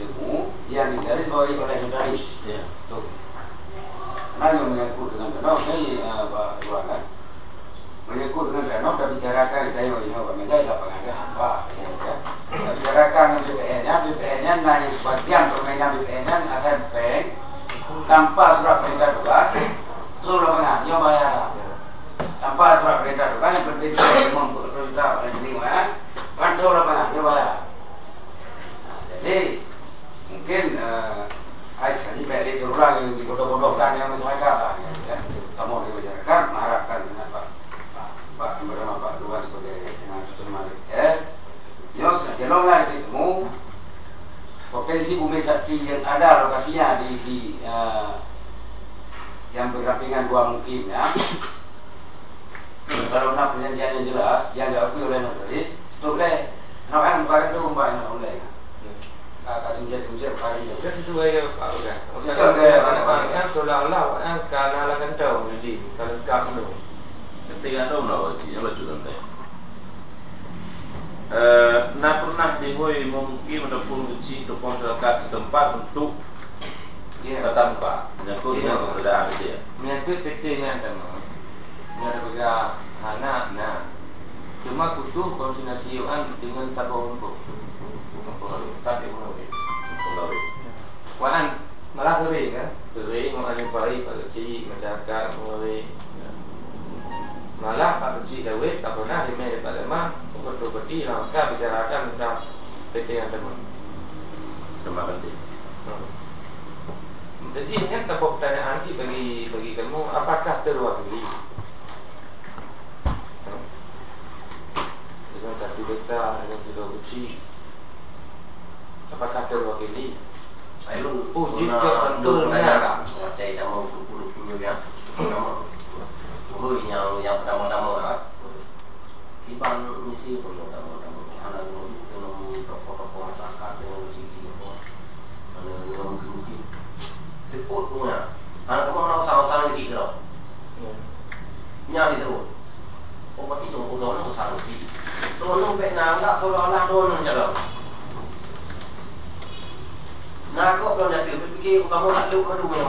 temu yang digaris bawahi oleh notaris. Ya. Tuh. Karena yang menyangkut dengan danau ini Pak Iwan kan, menyangkut dengan danau sudah bicarakan kita ini Pak Mega di lapangan apa ya kan. Bicarakan BPN-nya naik sebagian permainan BPN-nya akan bank tanpa surat perintah tugas, terus lapangan yang bayar. Tanpa surat perintah tugas yang penting membuat perintah penerimaan, kan terus lapangan yang bayar. Jadi mungkin sekali PLI terulang yang dibodoh-bodohkan yang masyarakat lah, ya. Kamu di masyarakat mengharapkan dengan Pak bernama Pak Dua sebagai Ketua Malik Yos, janganlah ditemu potensi bumi sakti yang ada lokasinya di yang berdampingan dua mungkin ya. Kalau nak perjanjian yang jelas yang diakui oleh notaris, tu boleh. Nak yang bukan tu mbak yang boleh. Akan menjadi kali ya. Kan sesuai Pak Udah. Kan seolah-olah kan karena lah kan tahu jadi kalau kau tu. Ketika ada nak sih apa juga tak. Nak pernah dihoi mungkin ataupun kecil ataupun masyarakat setempat untuk bertanpa menyangkut dengan keberadaan dia. Menyangkut PT-nya sama. Yang ada anak, nah. Cuma butuh konsultasi dengan tabung untuk tapi Pengaruh. Wan malah sering kan, sering mengalami baik Pak Kecil masyarakat mengalami malah Pak Kecil Dawid tak pernah dimiliki Pak Lemah betul-betul maka bicarakan tentang PT yang teman Sama penting. Jadi ini tak pertanyaan bagi kamu, apakah terwakili dengan satu besar dengan dua kecil? Apakah terwakili? Ayo, jika tentunya saya tak mau puluh ya, nama, yang pertama Iban misi pun pertama, anak yang tokoh-tokoh masyarakat yang sisi anak yang mungkin, ikut punya, anak kamu orang sama-sama di situ, nyari terus, obat itu orang sama di situ, orang Vietnam tak orang orang jaga. Nah, kok kalau nak fikir kamu nak duduk